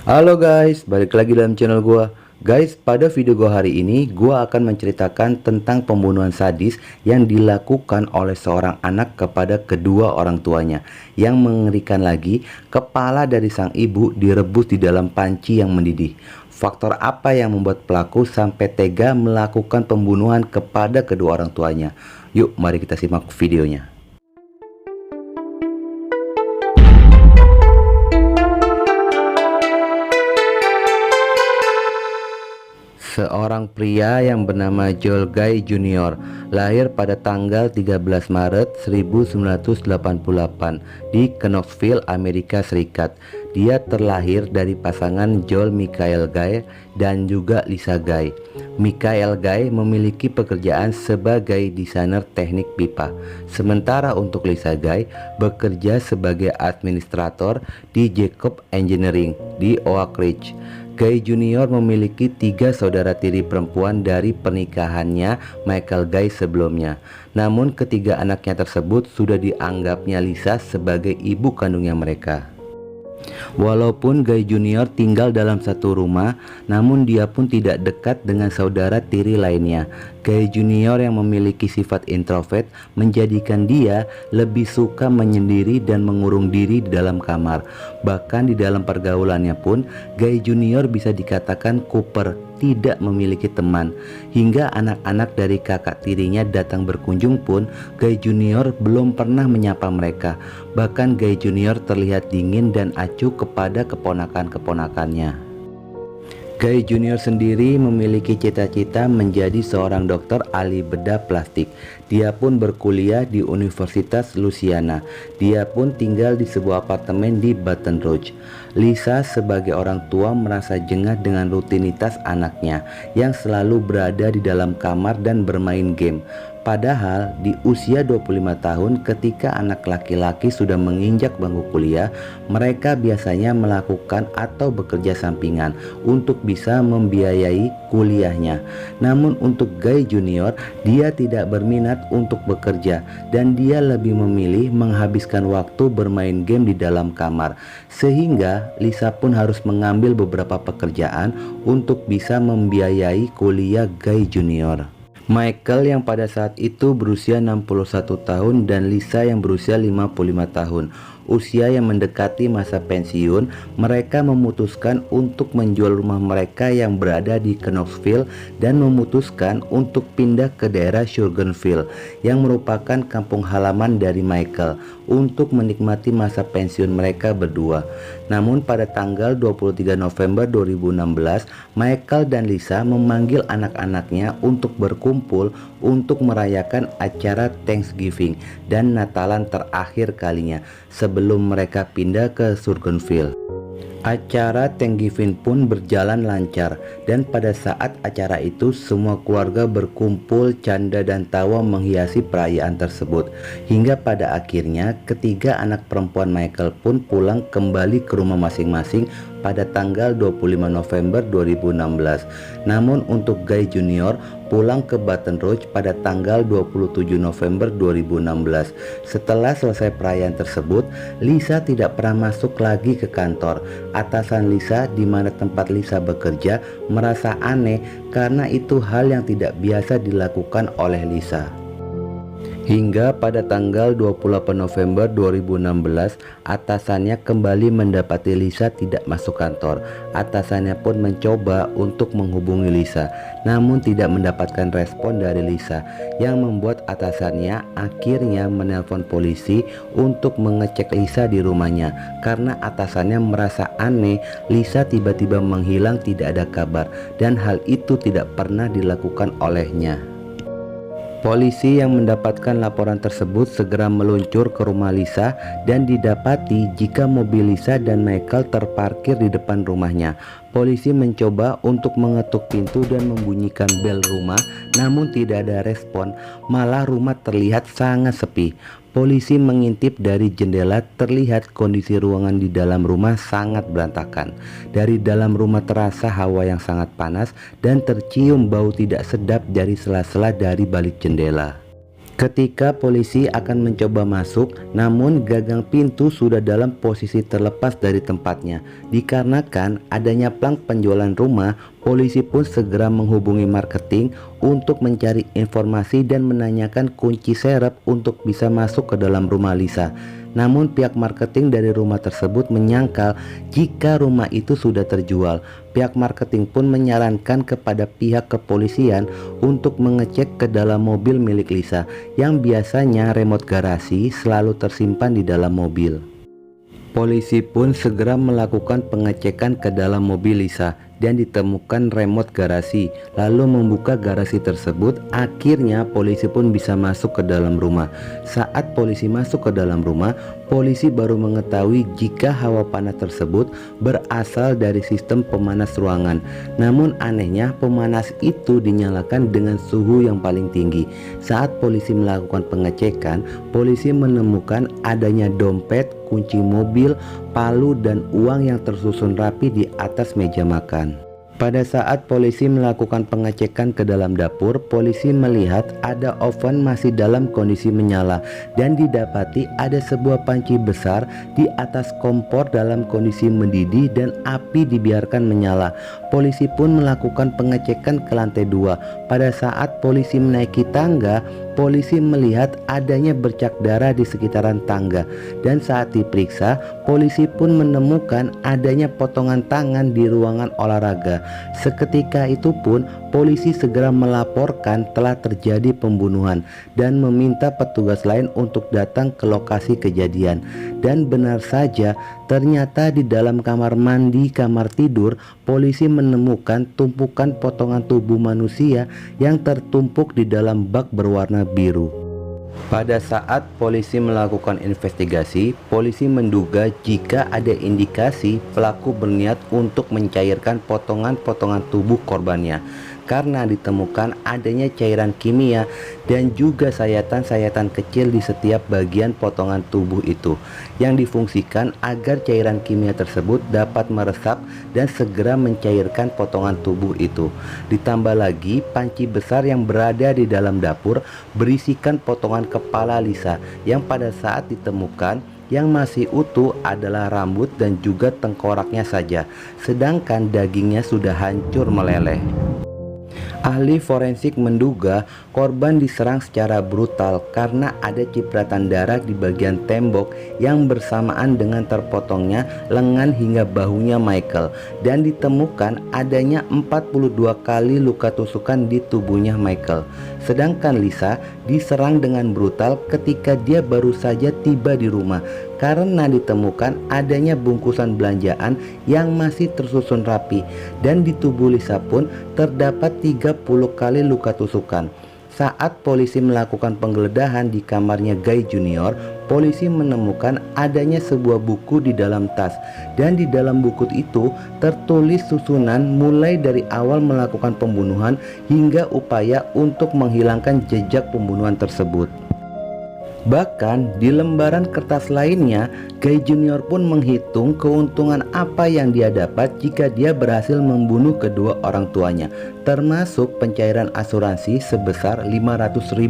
Halo guys, balik lagi dalam channel gua. Guys, pada video gua hari ini gua akan menceritakan tentang pembunuhan sadis yang dilakukan oleh seorang anak kepada kedua orang tuanya. Yang mengerikan lagi, kepala dari sang ibu direbus di dalam panci yang mendidih. Faktor apa yang membuat pelaku sampai tega melakukan pembunuhan kepada kedua orang tuanya? Yuk, mari kita simak videonya. Seorang pria yang bernama Joel Guy Jr. lahir pada tanggal 13 Maret 1988 di Knoxville, Amerika Serikat. Dia terlahir dari pasangan Joel Michael Guy dan juga Lisa Guy. Michael Guy memiliki pekerjaan sebagai desainer teknik pipa, sementara untuk Lisa Guy bekerja sebagai administrator di Jacob Engineering di Oak Ridge. Guy Junior memiliki 3 saudara tiri perempuan dari pernikahannya Michael Guy sebelumnya. Namun ketiga anaknya tersebut sudah dianggapnya Lisa sebagai ibu kandungnya mereka. Walaupun Guy Junior tinggal dalam satu rumah, namun dia pun tidak dekat dengan saudara tiri lainnya. Guy Junior yang memiliki sifat introvert menjadikan dia lebih suka menyendiri dan mengurung diri di dalam kamar. Bahkan di dalam pergaulannya pun, Guy Junior bisa dikatakan kuper, tidak memiliki teman. Hingga anak-anak dari kakak tirinya datang berkunjung pun, Guy Junior belum pernah menyapa mereka. Bahkan Guy Junior terlihat dingin dan acuh kepada keponakan-keponakannya. Guy Junior sendiri memiliki cita-cita menjadi seorang dokter ahli bedah plastik. Dia pun berkuliah di Universitas Louisiana. Dia pun tinggal di sebuah apartemen di Baton Rouge. Lisa sebagai orang tua merasa jengah dengan rutinitas anaknya yang selalu berada di dalam kamar dan bermain game. Padahal di usia 25 tahun ketika anak laki-laki sudah menginjak bangku kuliah, mereka biasanya melakukan atau bekerja sampingan untuk bisa membiayai kuliahnya. Namun untuk Guy Junior, dia tidak berminat untuk bekerja dan dia lebih memilih menghabiskan waktu bermain game di dalam kamar. Sehingga Lisa pun harus mengambil beberapa pekerjaan untuk bisa membiayai kuliah Guy Junior. Michael yang pada saat itu berusia 61 tahun dan Lisa yang berusia 55 tahun. Usia yang mendekati masa pensiun, mereka memutuskan untuk menjual rumah mereka yang berada di Knoxville dan memutuskan untuk pindah ke daerah Sugarville yang merupakan kampung halaman dari Michael untuk menikmati masa pensiun mereka berdua. Namun pada tanggal 23 November 2016, Michael dan Lisa memanggil anak-anaknya untuk berkumpul untuk merayakan acara Thanksgiving dan Natalan terakhir kalinya sebelum mereka pindah ke Sugarville. Acara Thanksgiving pun berjalan lancar dan pada saat acara itu semua keluarga berkumpul, canda dan tawa menghiasi perayaan tersebut. Hingga pada akhirnya ketiga anak perempuan Michael pun pulang kembali ke rumah masing-masing pada tanggal 25 November 2016. Namun untuk Guy Junior pulang ke Baton Rouge pada tanggal 27 November 2016. Setelah selesai perayaan tersebut, Lisa tidak pernah masuk lagi ke kantor. Atasan Lisa di mana tempat Lisa bekerja merasa aneh karena itu hal yang tidak biasa dilakukan oleh Lisa. Hingga pada tanggal 28 November 2016, atasannya kembali mendapati Lisa tidak masuk kantor. Atasannya pun mencoba untuk menghubungi Lisa, namun tidak mendapatkan respon dari Lisa, yang membuat atasannya akhirnya menelpon polisi untuk mengecek Lisa di rumahnya. Karena atasannya merasa aneh, Lisa tiba-tiba menghilang tidak ada kabar, dan hal itu tidak pernah dilakukan olehnya. Polisi yang mendapatkan laporan tersebut segera meluncur ke rumah Lisa dan didapati jika mobil Lisa dan Michael terparkir di depan rumahnya. Polisi mencoba untuk mengetuk pintu dan membunyikan bel rumah, namun tidak ada respon, malah rumah terlihat sangat sepi. Polisi mengintip dari jendela, terlihat kondisi ruangan di dalam rumah sangat berantakan. Dari dalam rumah terasa hawa yang sangat panas dan tercium bau tidak sedap dari sela-sela dari balik jendela. Ketika polisi akan mencoba masuk, namun gagang pintu sudah dalam posisi terlepas dari tempatnya. Dikarenakan adanya plang penjualan rumah, polisi pun segera menghubungi marketing untuk mencari informasi dan menanyakan kunci serep untuk bisa masuk ke dalam rumah Lisa. Namun pihak marketing dari rumah tersebut menyangkal jika rumah itu sudah terjual. Pihak marketing pun menyarankan kepada pihak kepolisian untuk mengecek ke dalam mobil milik Lisa yang biasanya remote garasi selalu tersimpan di dalam mobil. Polisi pun segera melakukan pengecekan ke dalam mobil Lisa dan ditemukan remote garasi. Lalu membuka garasi tersebut, akhirnya polisi pun bisa masuk ke dalam rumah. Saat polisi masuk ke dalam rumah, polisi baru mengetahui jika hawa panas tersebut berasal dari sistem pemanas ruangan. Namun anehnya pemanas itu dinyalakan dengan suhu yang paling tinggi. Saat polisi melakukan pengecekan, polisi menemukan adanya dompet, kunci mobil, palu dan uang yang tersusun rapi di atas meja makan. Pada saat polisi melakukan pengecekan ke dalam dapur, polisi melihat ada oven masih dalam kondisi menyala dan didapati ada sebuah panci besar di atas kompor dalam kondisi mendidih dan api dibiarkan menyala. Polisi pun melakukan pengecekan ke lantai 2. Pada saat polisi menaiki tangga, polisi melihat adanya bercak darah di sekitaran tangga, dan saat diperiksa, polisi pun menemukan adanya potongan tangan di ruangan olahraga. Seketika itu pun polisi segera melaporkan telah terjadi pembunuhan dan meminta petugas lain untuk datang ke lokasi kejadian. Dan benar saja, ternyata di dalam kamar mandi kamar tidur, polisi menemukan tumpukan potongan tubuh manusia yang tertumpuk di dalam bak berwarna biru. Pada saat polisi melakukan investigasi, polisi menduga jika ada indikasi pelaku berniat untuk mencairkan potongan-potongan tubuh korbannya, karena ditemukan adanya cairan kimia dan juga sayatan-sayatan kecil di setiap bagian potongan tubuh itu yang difungsikan agar cairan kimia tersebut dapat meresap dan segera mencairkan potongan tubuh itu. Ditambah lagi panci besar yang berada di dalam dapur berisikan potongan kepala Lisa yang pada saat ditemukan yang masih utuh adalah rambut dan juga tengkoraknya saja, sedangkan dagingnya sudah hancur meleleh. Ahli forensik menduga korban diserang secara brutal karena ada cipratan darah di bagian tembok yang bersamaan dengan terpotongnya lengan hingga bahunya Michael, dan ditemukan adanya 42 kali luka tusukan di tubuhnya Michael. Sedangkan Lisa diserang dengan brutal ketika dia baru saja tiba di rumah karena ditemukan adanya bungkusan belanjaan yang masih tersusun rapi, dan di tubuh Lisa pun terdapat 30 kali luka tusukan. Saat polisi melakukan penggeledahan di kamarnya Guy Junior, polisi menemukan adanya sebuah buku di dalam tas, dan di dalam buku itu tertulis susunan mulai dari awal melakukan pembunuhan hingga upaya untuk menghilangkan jejak pembunuhan tersebut. Bahkan di lembaran kertas lainnya, Guy Junior pun menghitung keuntungan apa yang dia dapat jika dia berhasil membunuh kedua orang tuanya, termasuk pencairan asuransi sebesar $500.000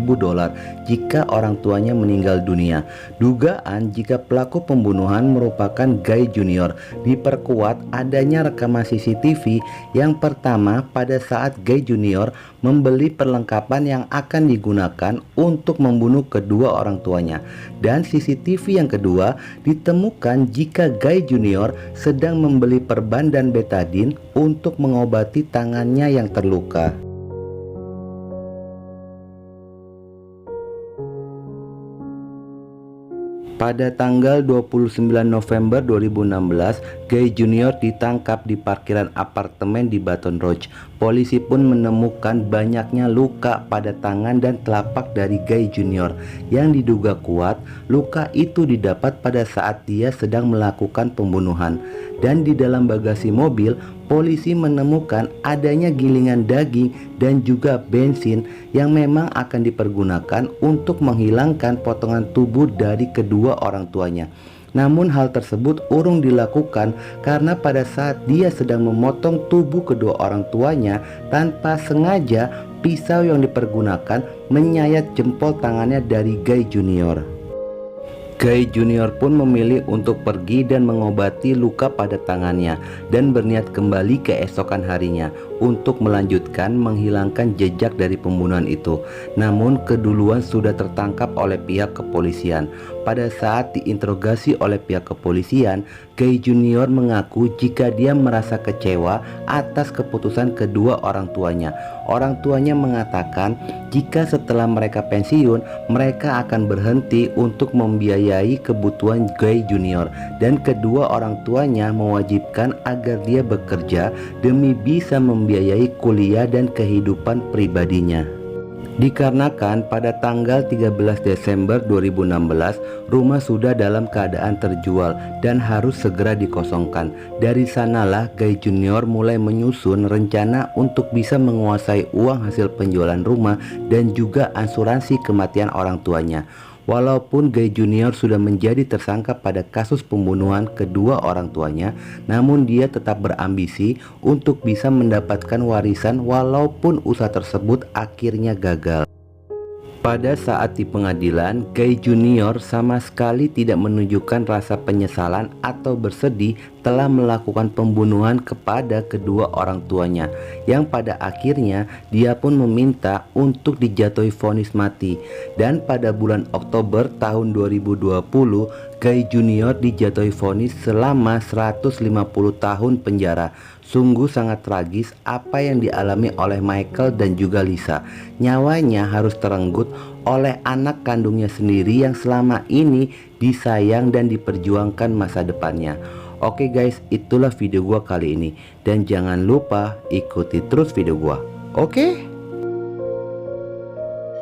jika orang tuanya meninggal dunia. Dugaan jika pelaku pembunuhan merupakan Guy Junior diperkuat adanya rekaman CCTV yang pertama pada saat Guy Junior membeli perlengkapan yang akan digunakan untuk membunuh kedua orang tuanya, dan CCTV yang kedua ditemukan jika Guy Junior sedang membeli perban dan betadine untuk mengobati tangannya yang terluka. Pada tanggal 29 November 2016, Guy Junior ditangkap di parkiran apartemen di Baton Rouge. Polisi pun menemukan banyaknya luka pada tangan dan telapak dari Guy Junior yang diduga kuat. Luka itu didapat pada saat dia sedang melakukan pembunuhan. Dan di dalam bagasi mobil, polisi menemukan adanya gilingan daging dan juga bensin yang memang akan dipergunakan untuk menghilangkan potongan tubuh dari kedua orang tuanya. Namun hal tersebut urung dilakukan karena pada saat dia sedang memotong tubuh kedua orang tuanya tanpa sengaja, pisau yang dipergunakan menyayat jempol tangannya dari Guy Junior. Guy Junior pun memilih untuk pergi dan mengobati luka pada tangannya dan berniat kembali keesokan harinya untuk melanjutkan menghilangkan jejak dari pembunuhan itu. Namun keduluan sudah tertangkap oleh pihak kepolisian. Pada saat diinterogasi oleh pihak kepolisian, Guy Junior mengaku jika dia merasa kecewa atas keputusan kedua orang tuanya. Orang tuanya mengatakan jika setelah mereka pensiun, mereka akan berhenti untuk membiayai kebutuhan Guy Junior, dan kedua orang tuanya mewajibkan agar dia bekerja demi bisa membiayai kuliah dan kehidupan pribadinya. Dikarenakan pada tanggal 13 Desember 2016 rumah sudah dalam keadaan terjual dan harus segera dikosongkan. Dari sanalah Guy Junior mulai menyusun rencana untuk bisa menguasai uang hasil penjualan rumah dan juga asuransi kematian orang tuanya. Walaupun Guy Junior sudah menjadi tersangka pada kasus pembunuhan kedua orang tuanya, namun dia tetap berambisi untuk bisa mendapatkan warisan walaupun usaha tersebut akhirnya gagal. Pada saat di pengadilan, Guy Junior sama sekali tidak menunjukkan rasa penyesalan atau bersedih telah melakukan pembunuhan kepada kedua orang tuanya, yang pada akhirnya dia pun meminta untuk dijatuhi vonis mati. Dan pada bulan Oktober tahun 2020, Guy Junior dijatuhi vonis selama 150 tahun penjara. Sungguh sangat tragis apa yang dialami oleh Michael dan juga Lisa. Nyawanya harus terenggut oleh anak kandungnya sendiri yang selama ini disayang dan diperjuangkan masa depannya. Oke guys, itulah video gua kali ini, dan jangan lupa ikuti terus video gua. Oke?